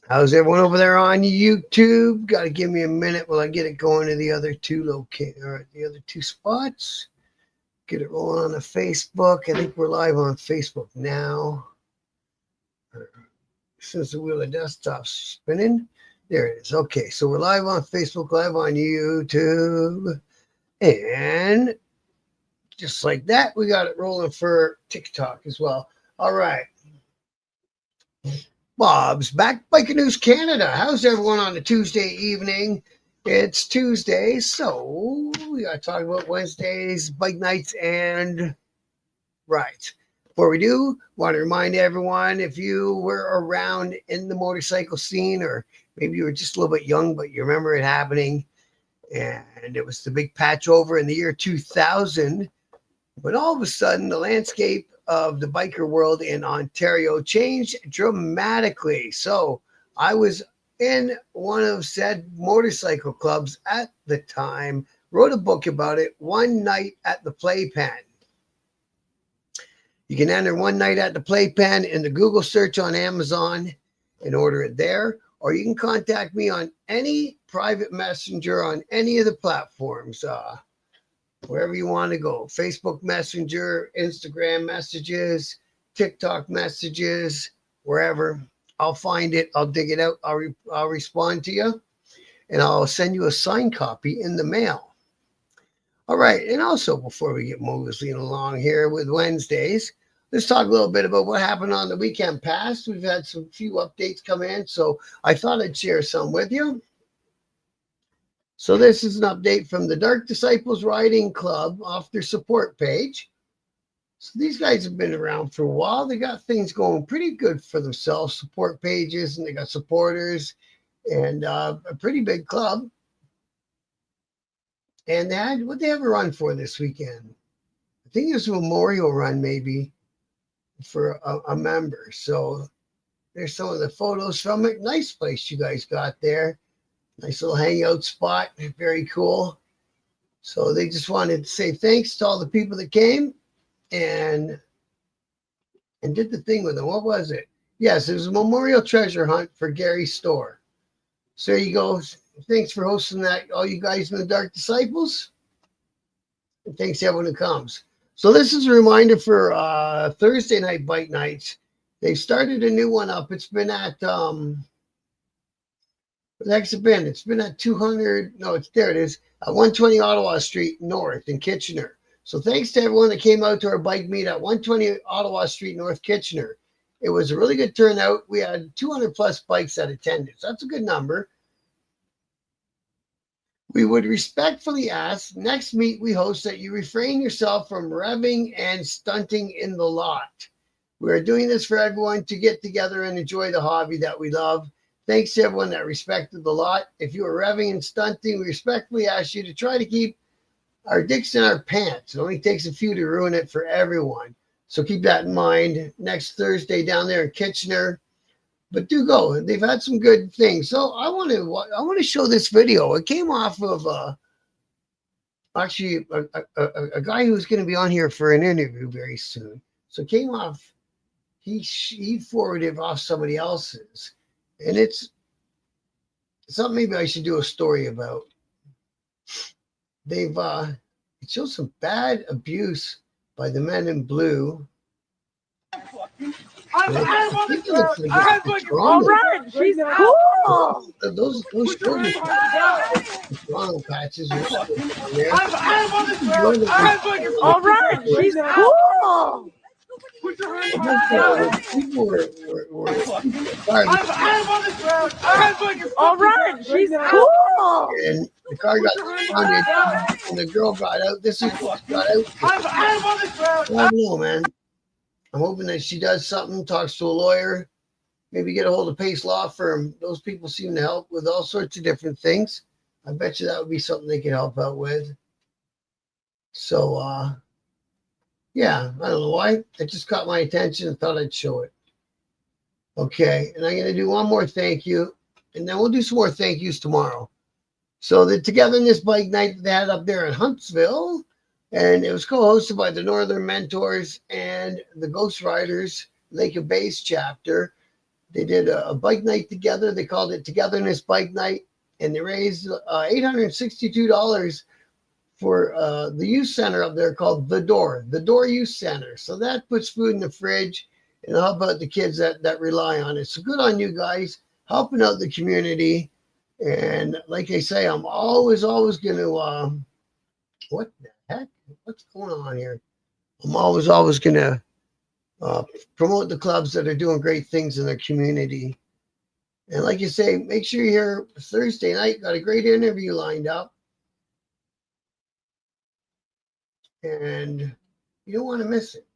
How's everyone over there on YouTube? Got to give me a minute while I get it going to the other two the other two spots. Get it rolling on the Facebook. I think we're live on Facebook now. Since the wheel of desktop's spinning, there it is. Okay, so we're live on Facebook, live on YouTube, and just like that, we got it rolling for TikTok as well. All right. Bob's back, Biker News Canada. How's everyone on a Tuesday evening? It's Tuesday, so we got to talk about Wednesdays, bike nights, and rides. Before we do, want to remind everyone, if you were around in the motorcycle scene, or maybe you were just a little bit young, but you remember it happening, and it was the big patch over in the year 2000, when all of a sudden the landscape of the biker world in Ontario changed dramatically. So I was in one of said motorcycle clubs at the time, wrote a book about it, One Night at the Playpen. You can enter One Night at the Playpen in the Google search on Amazon and order it there, or you can contact me on any private messenger on any of the platforms, wherever you want to go. Facebook Messenger, Instagram messages, TikTok messages, wherever. I'll find it. I'll dig it out. I'll respond to you, and I'll send you a signed copy in the mail. All right. And also, before we get moving along here with Wednesdays, let's talk a little bit about what happened on the weekend past. We've had some few updates come in, so I thought I'd share some with you. So this is an update from the Dark Disciples Riding Club off their support page. So these guys have been around for a while. They got things going pretty good for themselves, support pages, and they got supporters, and a pretty big club. And what they have a run for this weekend? I think it's a memorial run maybe for a member. So there's some of the photos from it. Nice place you guys got there. Nice little hangout spot. Very cool. So they just wanted to say thanks to all the people that came and did the thing with them. What was it? Yes, it was a memorial treasure hunt for Gary Store. So there you go. Thanks for hosting that, all you guys in the Dark Disciples. And thanks to everyone who comes. So this is a reminder for Thursday night bike nights. They started a new one up. It's been at it's been at 200. No, there it is. 120 Ottawa Street North in Kitchener. So thanks to everyone that came out to our bike meet at 120 Ottawa Street North, Kitchener. It was a really good turnout. We had 200 plus bikes that attended. So that's a good number. We would respectfully ask next meet we host that you refrain yourself from revving and stunting in the lot. We are doing this for everyone to get together and enjoy the hobby that we love. Thanks to everyone that respected the lot. If you are revving and stunting, we respectfully ask you to try to keep our dicks in our pants. It only takes a few to ruin it for everyone. So keep that in mind next Thursday down there in Kitchener. But do go. They've had some good things. So I want to show this video. It came off of actually a guy who's going to be on here for an interview very soon. So it came off. He forwarded off somebody else's. And it's something maybe I should do a story about. It shows some bad abuse by the men in blue. All right, she's cool. Those children Toronto patches. All right, she's cool. People were all right, she's cool. And the car got surrounded, and the girl got out. This is what got out. I don't know, man. I'm hoping that she does something, talks to a lawyer, maybe get a hold of Pace Law Firm. Those people seem to help with all sorts of different things. I bet you that would be something they could help out with. So, yeah, I don't know why. It just caught my attention and thought I'd show it. Okay, and I'm going to do one more thank you, and then we'll do some more thank yous tomorrow. So the Togetherness Bike Night that they had up there in Huntsville, and it was co-hosted by the Northern Mentors and the Ghost Riders Lake of Bays chapter. They did a bike night together. They called it Togetherness Bike Night, and they raised $862 for the youth center up there called The Door Youth Center. So that puts food in the fridge and help out the kids that rely on it. So good on you guys helping out the community. And like I say, I'm always going to, what the heck? What's going on here? I'm always going to promote the clubs that are doing great things in their community. And like you say, make sure you're here Thursday night. Got a great interview lined up. And you don't want to miss it.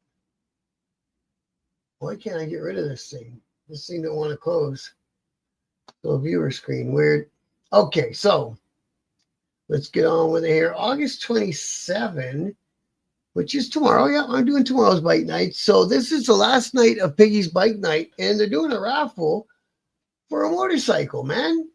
Why can't I get rid of this thing? This thing don't want to close. So viewer screen, weird. Okay, so let's get on with it here. August 27, which is tomorrow. Yeah, I'm doing tomorrow's bike night. So this is the last night of Piggy's bike night, and they're doing a raffle for a motorcycle, man.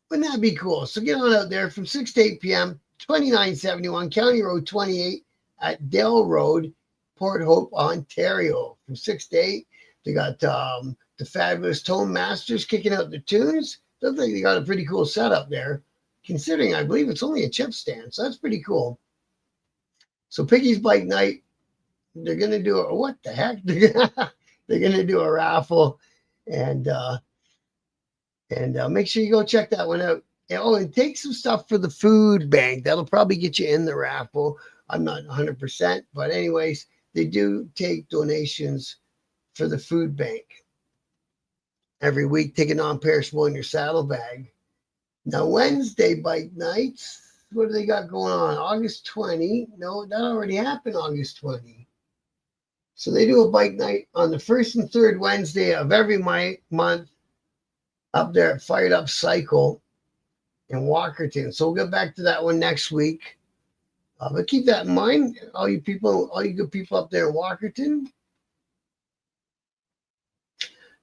Wouldn't that be cool? So get on out there from 6 to 8 p.m., 2971 County Road 28 at Dale Road, Port Hope, Ontario. From 6 to 8, they got the fabulous Tone Masters kicking out the tunes. Looks like they got a pretty cool setup there, considering I believe it's only a chip stand. So that's pretty cool. So Piggy's Bike Night, they're going to do a, what the heck? They're going to do a raffle, and make sure you go check that one out. Oh, and take some stuff for the food bank. That'll probably get you in the raffle. I'm not 100%, but anyways, they do take donations for the food bank every week. Take a non-perishable in your saddlebag. Now, Wednesday bike nights, what do they got going on? August 20. No, that already happened August 20. So they do a bike night on the first and third Wednesday of every month up there at Fired Up Cycle in Walkerton. So we'll get back to that one next week. But keep that in mind, all you good people up there in Walkerton.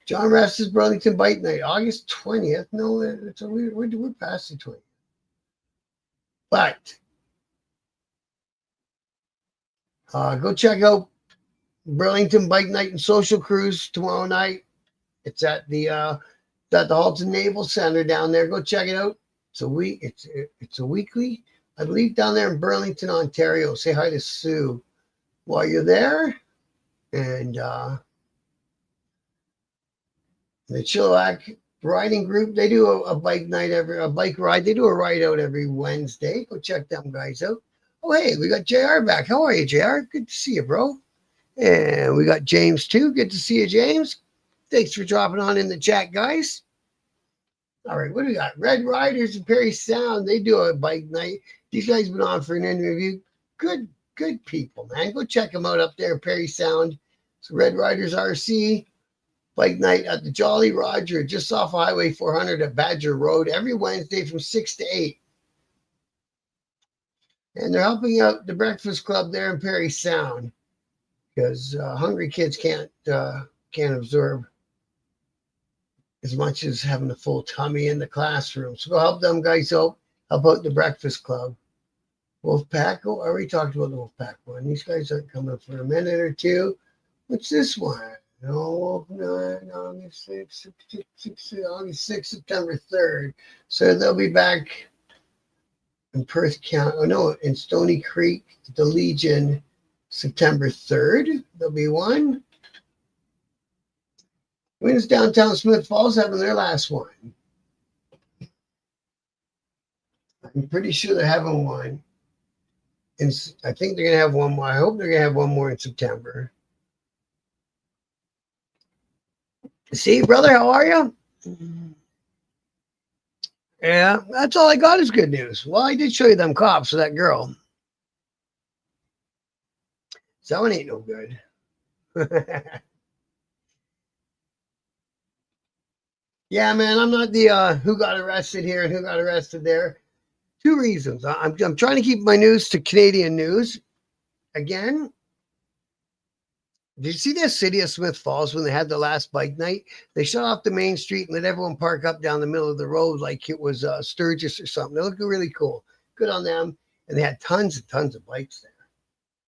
John Rest's Burlington Bike Night, August 20th. No, we're past the 20th. But go check out Burlington Bike Night and Social Cruise tomorrow night. It's at the Halton Naval Center down there. Go check it out. It's a weekly, I believe, down there in Burlington, Ontario. Say hi to Sue while you're there. And the Chilliwack Riding Group, they do a bike night, a bike ride. They do a ride out every Wednesday. Go check them guys out. Oh, hey, we got JR back. How are you, JR? Good to see you, bro. And we got James too. Good to see you, James. Thanks for dropping on in the chat, guys. All right, what do we got? Red Riders in Perry Sound. They do a bike night. These guys been on for an interview. Good people, man. Go check them out up there in Perry Sound. So Red Riders RC bike night at the Jolly Roger, just off Highway 400 at Badger Road, every Wednesday from 6 to 8. And they're helping out the Breakfast Club there in Perry Sound because hungry kids can't absorb as much as having a full tummy in the classroom. So go help them guys out. Help out the Breakfast Club. Wolfpack. Oh, I already talked about the Wolfpack one. These guys aren't coming for a minute or two. What's this one? No, August 6th, September 3rd. So they'll be back in Perth County. Oh, no, in Stony Creek, the Legion, September 3rd. There'll be one. When's downtown Smith Falls having their last one? I'm pretty sure they're having one. And I think they're going to have one more. I hope they're going to have one more in September. See, brother, how are you? Yeah, that's all I got is good news. Well, I did show you them cops of that girl. So that one ain't no good. Yeah, man, I'm not the who got arrested here and who got arrested there. Two reasons. I'm trying to keep my news to Canadian news. Again, did you see the city of Smith Falls when they had the last bike night? They shut off the main street and let everyone park up down the middle of the road like it was Sturgis or something. They look really cool. Good on them. And they had tons and tons of bikes there.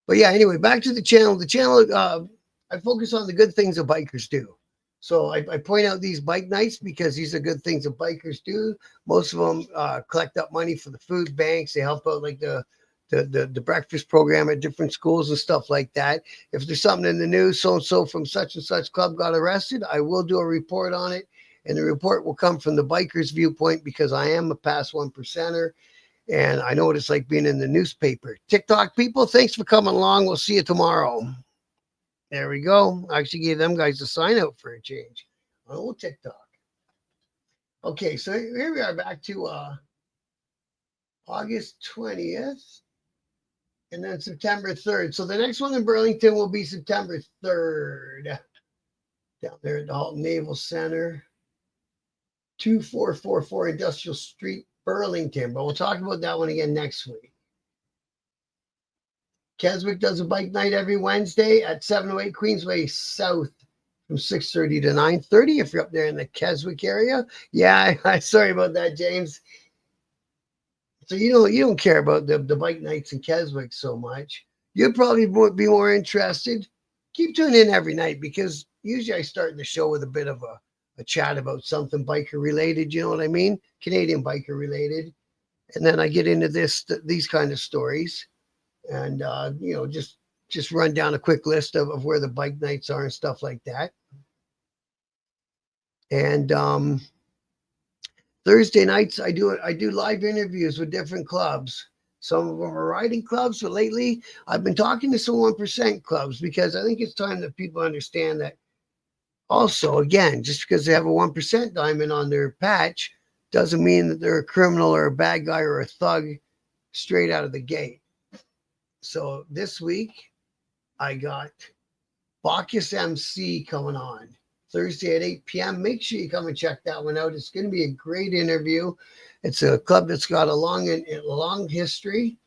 But yeah, anyway, back to the channel. The channel, I focus on the good things that bikers do. So I point out these bike nights because these are good things that bikers do. Most of them collect up money for the food banks. They help out like the breakfast program at different schools and stuff like that. If there's something in the news, so and so from such and such club got arrested, I will do a report on it. And the report will come from the biker's viewpoint because I am a past 1%er. And I know what it's like being in the newspaper. TikTok people, thanks for coming along. We'll see you tomorrow. There we go. I actually gave them guys a sign out for a change on old TikTok. Okay, so here we are back to August 20th and then September 3rd. So the next one in Burlington will be September 3rd down there at the Halton Naval Center, 2444 Industrial Street, Burlington. But we'll talk about that one again next week. Keswick does a bike night every Wednesday at 708 Queensway South from 6:30 to 9:30 if you're up there in the Keswick area. Yeah, sorry about that, James. So you don't care about the bike nights in Keswick so much. You'd probably be more interested. Keep tuning in every night because usually I start the show with a bit of a chat about something biker related. You know what I mean? Canadian biker related. And then I get into these kind of stories. And, just run down a quick list of where the bike nights are and stuff like that. And Thursday nights, I do live interviews with different clubs. Some of them are riding clubs, but lately I've been talking to some 1% clubs because I think it's time that people understand that also, again, just because they have a 1% diamond on their patch doesn't mean that they're a criminal or a bad guy or a thug straight out of the gate. So this week, I got Bacchus MC coming on Thursday at 8 p.m. Make sure you come and check that one out. It's going to be a great interview. It's a club that's got a long history.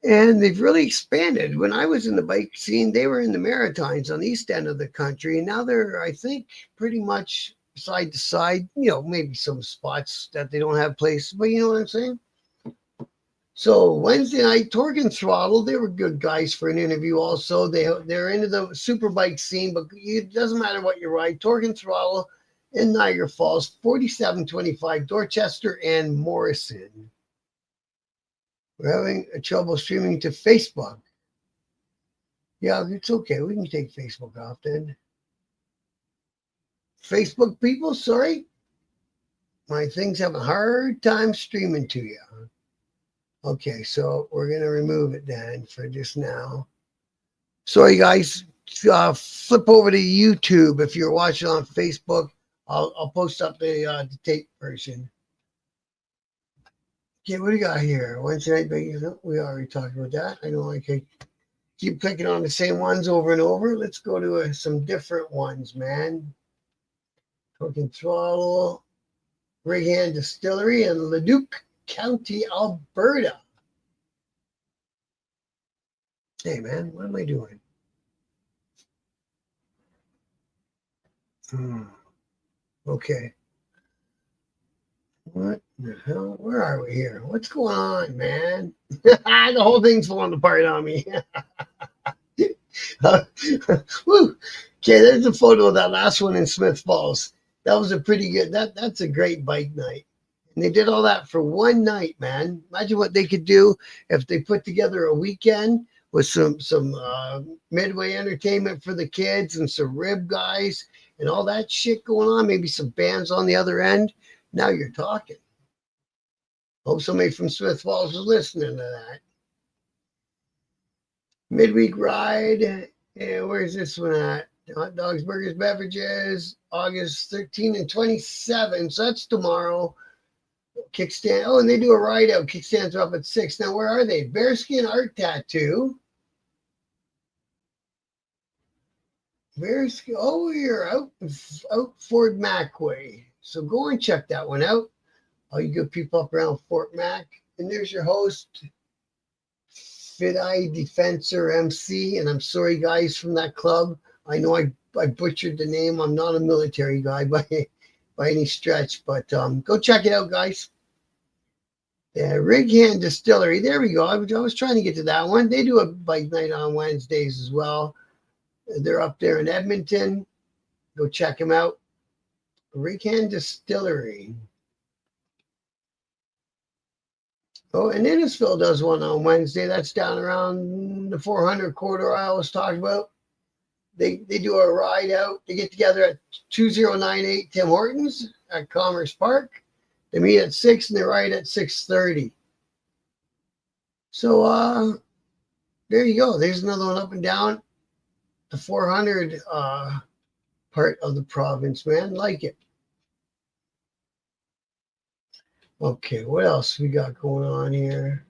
And they've really expanded. When I was in the bike scene, they were in the Maritimes on the east end of the country. And now they're, I think, pretty much side to side. Maybe some spots that they don't have places, but you know what I'm saying? So Wednesday night, Torque and Throttle, they were good guys for an interview also. They're into the superbike scene, but it doesn't matter what you ride. Torque and Throttle in Niagara Falls, 4725 Dorchester and Morrison. We're having trouble streaming to Facebook. Yeah, it's okay. We can take Facebook off then. Facebook people, sorry. My thing's having a hard time streaming to you. Okay, so we're going to remove it then for just now. Sorry, guys. Flip over to YouTube if you're watching on Facebook. I'll post up the tape version. Okay, what do you got here? Wednesday night, we already talked about that. I know I can keep clicking on the same ones over and over. Let's go to some different ones, man. Torque and Throttle, Rig Hand Distillery, and Leduc County, Alberta. Hey, man, what am I doing? Okay. What the hell? Where are we here? What's going on, man? The whole thing's falling apart on me. Woo. Okay, there's a photo of that last one in Smith Falls. That was a pretty good, that's a great bike night. And they did all that for one night, man. Imagine what they could do if they put together a weekend with some midway entertainment for the kids and some rib guys and all that shit going on. Maybe some bands on the other end. Now you're talking. Hope somebody from Smith Falls is listening to that. Midweek ride. Where's this one at? Hot dogs, burgers, beverages. August 13 and 27. So that's tomorrow. Kickstand. Oh, and they do a ride out. Kickstands are up at 6. Now, where are they? Bearskin Art Tattoo. Bearskin. Oh, you're out Fort Mac way. So go and check that one out. All you good people up around Fort Mac. And there's your host, Fit Eye Defensor MC. And I'm sorry, guys, from that club. I know I butchered the name. I'm not a military guy by any stretch, but go check it out, guys. Yeah, Rig Hand Distillery. There we go. I was trying to get to that one. They do a bike night on Wednesdays as well. They're up there in Edmonton. Go check them out. Rican Distillery. Oh, and Innisfil does one on Wednesday. That's down around the 400 corridor I always talked about. They do a ride out. They get together at 2098 Tim Hortons at Commerce Park. They meet at 6 and they ride at 6:30. So there you go. There's another one up and down the 400 part of the province, man. Like it. Okay, what else we got going on here?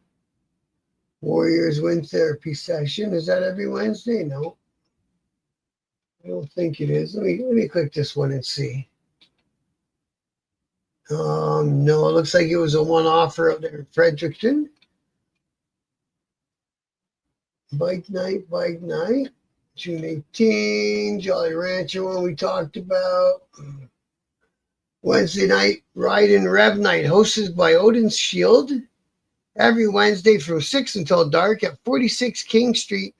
Warriors Wind Therapy Session. Is that every Wednesday? No. I don't think it is. Let me click this one and see. No, it looks like it was a one-offer up there in Fredericton. Bike night, June 18, Jolly Rancher one we talked about. Wednesday night, Ride and Rev Night, hosted by Odin's Shield. Every Wednesday from 6 until dark at 46 King Street.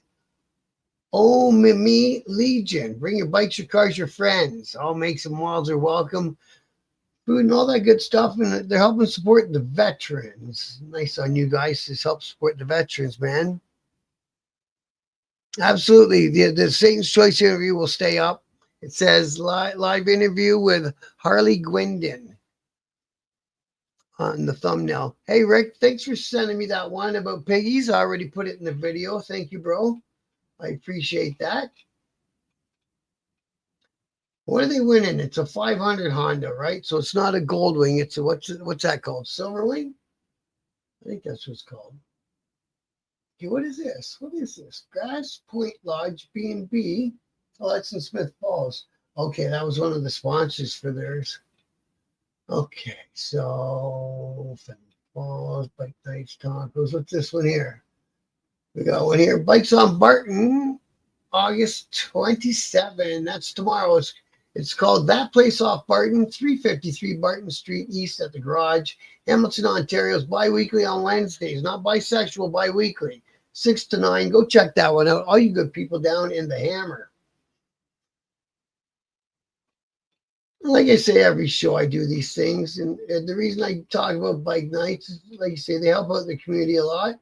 Oh, Mimi Legion. Bring your bikes, your cars, your friends. All makes and models are welcome. Food and all that good stuff. And they're helping support the veterans. Nice on you guys to help support the veterans, man. Absolutely. The Satan's Choice interview will stay up. It says live interview with Harley Gwendon on the thumbnail. Hey, Rick, thanks for sending me that one about piggies. I already put it in the video. Thank you, bro. I appreciate that. What are they winning? It's a 500 Honda, right? So it's not a Goldwing. It's a, what's that called? Silverwing? I think that's what it's called. Okay, what is this? What is this? Grass Point Lodge B&B. Oh, that's in Smith Falls. Okay, that was one of the sponsors for theirs. Okay, so Smith Falls, Bike Nights, Tacos. What's this one here? We got one here. Bikes on Barton, August 27. That's tomorrow. It's called That Place Off Barton, 353 Barton Street East at the Garage, Hamilton, Ontario. It's bi-weekly on Wednesdays, not bisexual, bi-weekly, 6 to 9. Go check that one out. All you good people down in the Hammer. Like I say, every show I do these things. And the reason I talk about bike nights is, like you say, they help out the community a lot.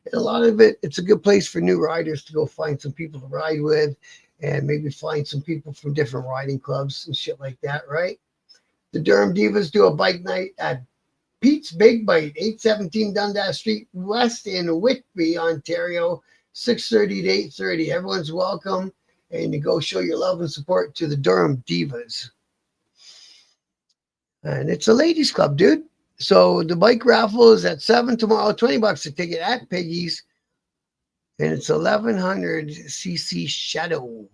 And a lot of it, it's a good place for new riders to go find some people to ride with and maybe find some people from different riding clubs and shit like that, right? The Durham Divas do a bike night at Pete's Big Bite, 817 Dundas Street West in Whitby, Ontario, 6:30 to 8:30. Everyone's welcome, and you go show your love and support to the Durham Divas. And it's a ladies club, dude. So the bike raffle is at 7 tomorrow, $20 a ticket at Piggy's. And it's 1100cc Shadow,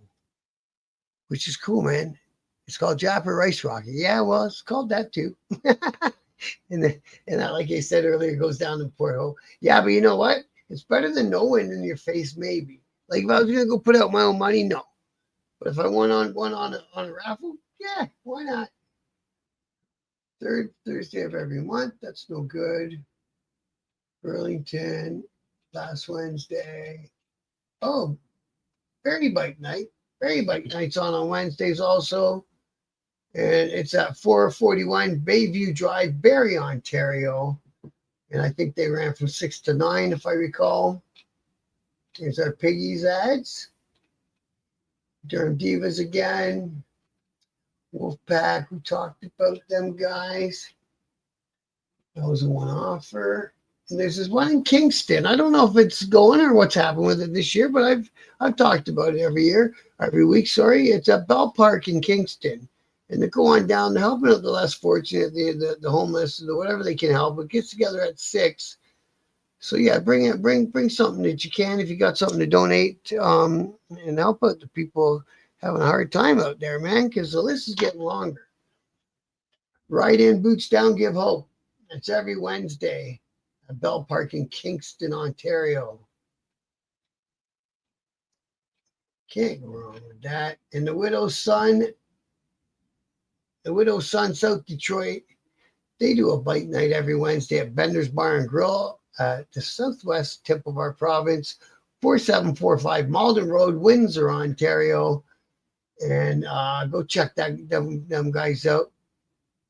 which is cool, man. It's called Japper Rice Rocket. Yeah, well, it's called that too. and that, like I said earlier, goes down the porthole. Yeah, but you know what? It's better than no wind in your face, maybe. Like if I was gonna go put out my own money, no. But if I won on a raffle, yeah, why not? Third Thursday of every month. That's no good. Burlington, last Wednesday. Oh, Berry Bike Night. Berry Bike Night's on Wednesdays also. And it's at 441 Bayview Drive, Barrie, Ontario. And I think they ran from 6 to 9, if I recall. Here's our Piggies ads. Durham Divas again. Wolfpack, we talked about them guys. That was a one offer. And there's this one in Kingston. I don't know if it's going or what's happened with it this year, but I've talked about it every week. Sorry, it's at Bell Park in Kingston, and they go on down. They're helping out the less fortunate, the homeless, the whatever they can help. It gets together at 6. So yeah, bring something that you can if you got something to donate, and help out the people having a hard time out there, man, because the list is getting longer. Ride in, boots down, give hope. It's every Wednesday at Bell Park in Kingston, Ontario. Can't go wrong with that. And the Widow's Son, South Detroit, they do a bike night every Wednesday at Bender's Bar and Grill at the southwest tip of our province, 4745 Malden Road, Windsor, Ontario. And go check them guys out.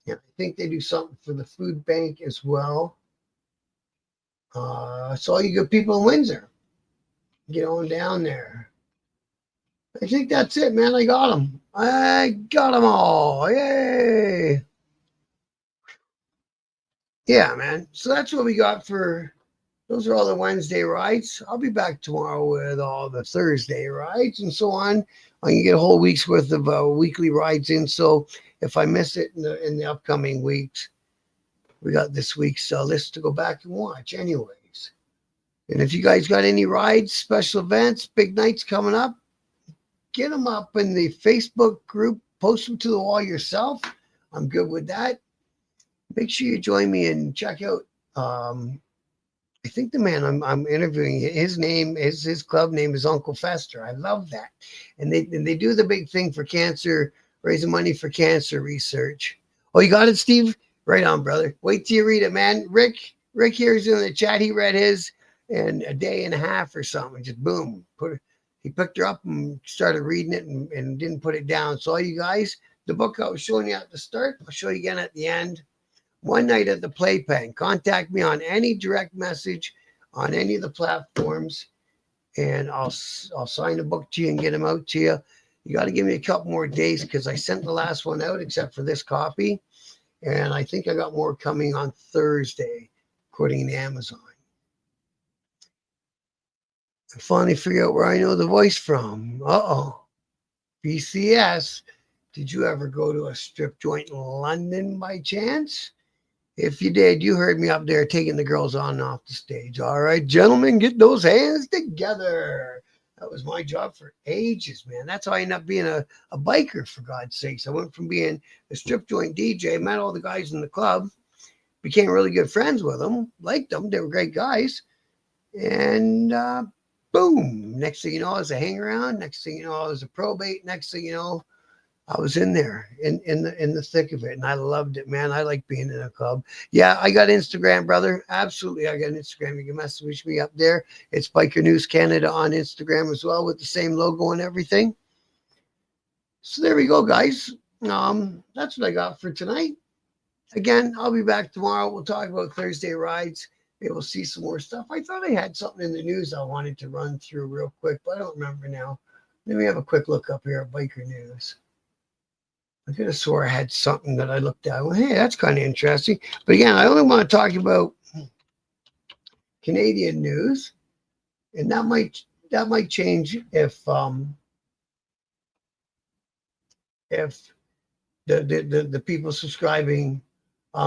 Yeah, I think they do something for the food bank as well. So all you good people in Windsor, get on down there. I think that's it, man. I got them. I got them all. Yay! Yeah, man. So that's what we got for. Those are all the Wednesday rides. I'll be back tomorrow with all the Thursday rides and so on. I can get a whole week's worth of weekly rides in. So if I miss it in the upcoming weeks, we got this week's list to go back and watch anyways. And if you guys got any rides, special events, big nights coming up, get them up in the Facebook group. Post them to the wall yourself. I'm good with that. Make sure you join me and check out I think the man I'm interviewing, his club name is Uncle Fester. I love that. And they do the big thing for cancer, raising money for cancer research. Oh, you got it, Steve? Right on, brother. Wait till you read it, man. Rick here is in the chat. He read his in a day and a half or something. Just boom. He picked her up and started reading it and didn't put it down. So all you guys, the book I was showing you at the start, I'll show you again at the end. One night at the Playpen. Contact me on any direct message on any of the platforms, and I'll sign the book to you and get them out to you. You got to give me a couple more days because I sent the last one out except for this copy, and I think I got more coming on Thursday, according to Amazon. I finally figure out where I know the voice from. BCS. Did you ever go to a strip joint in London by chance? If you did, you heard me up there taking the girls on and off the stage. All right, gentlemen, get those hands together. That was my job for ages, man. That's how I ended up being a biker, for God's sakes. I went from being a strip joint DJ, met all the guys in the club, became really good friends with them, liked them. They were great guys. And boom, next thing you know, I was a hang around. Next thing you know, I was a probate. Next thing you know, I was in there in the thick of it, and I loved it, man. I like being in a club. Yeah, I got Instagram, brother. Absolutely, I got an Instagram. You can message me up there. It's Biker News Canada on Instagram as well with the same logo and everything. So there we go, guys. That's what I got for tonight. Again, I'll be back tomorrow. We'll talk about Thursday rides. Maybe we'll see some more stuff. I thought I had something in the news I wanted to run through real quick, but I don't remember now. Let me have a quick look up here at Biker News. I could have swore I had something that I looked at. Well, hey, that's kind of interesting. But again, I only want to talk about Canadian news, and that might change if the people subscribing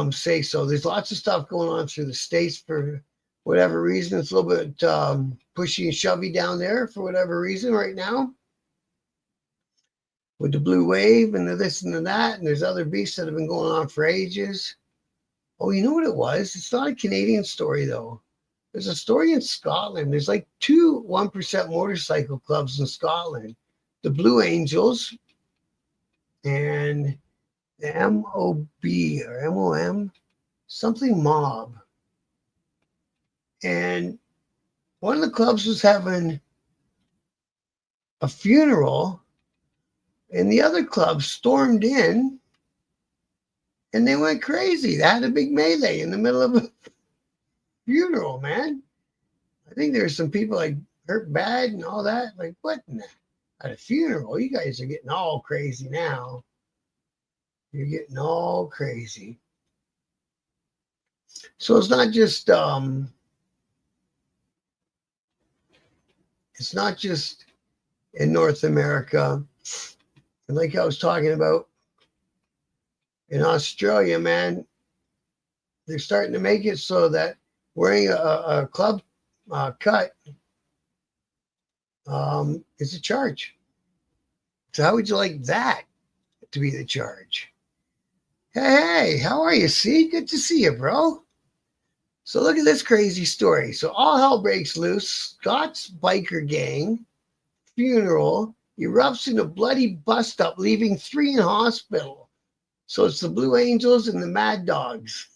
say so. There's lots of stuff going on through the States for whatever reason. It's a little bit pushy and shovey down there for whatever reason right now. With the blue wave and the this and the that, and there's other beasts that have been going on for ages. Oh, you know what it was? It's not a Canadian story, though. There's a story in Scotland. There's like 2 1% motorcycle clubs in Scotland. The Blue Angels and the MOB or MOM, something mob. And one of the clubs was having a funeral, and the other club stormed in, and they went crazy. They had a big melee in the middle of a funeral, man. I think there were some people like hurt bad and all that. Like, what in the, at a funeral? You guys are getting all crazy now. You're getting all crazy. So it's not just in North America. And like I was talking about, in Australia, man, they're starting to make it so that wearing a club cut is a charge. So how would you like that to be the charge? Hey, how are you? See, good to see you, bro. So look at this crazy story. So all hell breaks loose. Scott's biker gang funeral erupts in a bloody bust-up, leaving 3 in hospital. So it's the Blue Angels and the Mad Dogs.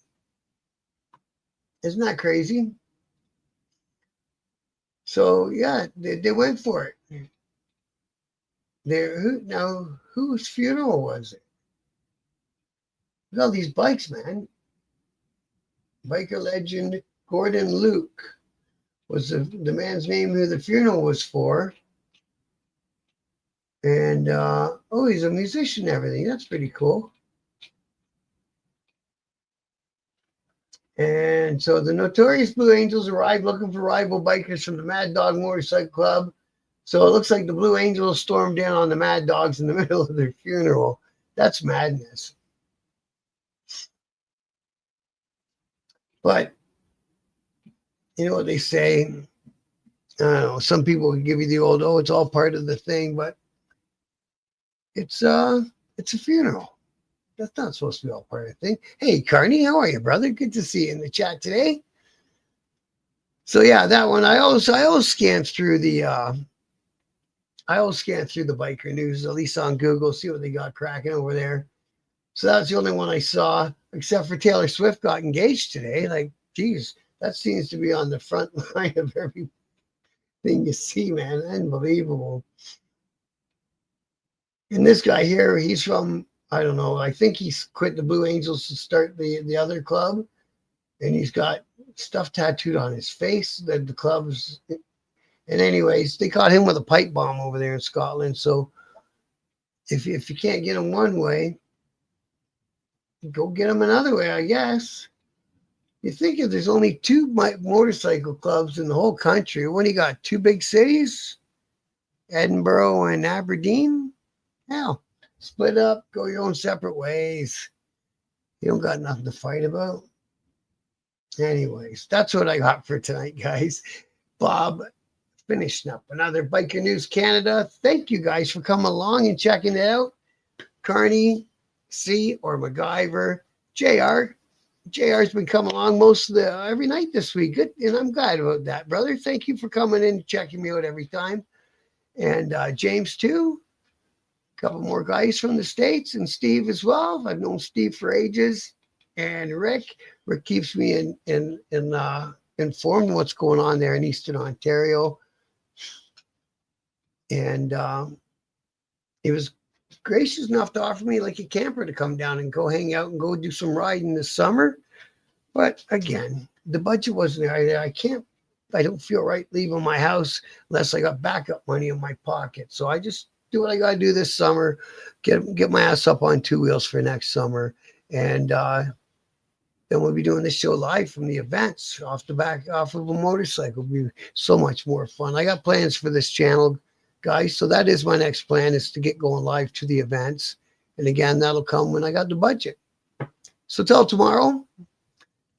Isn't that crazy? So yeah, they went for it. Whose funeral was it? Look at all these bikes, man. Biker legend Gordon Luke was the man's name who the funeral was for. And he's a musician and everything. That's pretty cool. And so the Notorious Blue Angels arrived looking for rival bikers from the Mad Dog Motorcycle Club. So it looks like the Blue Angels stormed in on the Mad Dogs in the middle of their funeral. That's madness. But you know what they say? I don't know. Some people can give you the old, it's all part of the thing, but it's a funeral. That's not supposed to be all part of the thing. Hey, Carney, how are you, brother? Good to see you in the chat today. So yeah, that one I always scan through the biker news, at least on Google, see what they got cracking over there. So that's the only one I saw, except for Taylor Swift got engaged today. Like, geez, that seems to be on the front line of everything you see, man. Unbelievable. And this guy here, he's from, I don't know, I think he's quit the Blue Angels to start the other club. And he's got stuff tattooed on his face that the club's. And anyways, they caught him with a pipe bomb over there in Scotland. So if you can't get him one way, go get him another way, I guess. You think if there's only 2 motorcycle clubs in the whole country, when you got 2 big cities, Edinburgh and Aberdeen, hell, split up, go your own separate ways. You don't got nothing to fight about. Anyways, that's what I got for tonight, guys. Bob, finishing up another Biker News Canada. Thank you guys for coming along and checking it out. Carney, C, or MacGyver, JR. JR's been coming along most of every night this week. Good, and I'm glad about that, brother. Thank you for coming in and checking me out every time. And James too. A couple more guys from the States, and Steve as well. I've known Steve for ages. And Rick keeps me informed what's going on there in Eastern Ontario. And he was gracious enough to offer me like a camper to come down and go hang out and go do some riding this summer. But again, the budget wasn't there. I don't feel right leaving my house unless I got backup money in my pocket. So I just do what I got to do this summer, get my ass up on 2 wheels for next summer. And then we'll be doing this show live from the events off of a motorcycle. It'll be so much more fun. I got plans for this channel, guys. So that is my next plan, is to get going live to the events. And again, that'll come when I got the budget. So till tomorrow,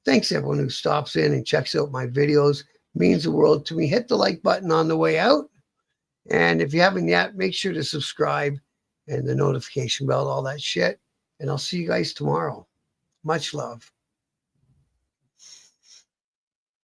thanks everyone who stops in and checks out my videos. It means the world to me. Hit the like button on the way out. And if you haven't yet, make sure to subscribe and the notification bell, all that shit. And I'll see you guys tomorrow. Much love.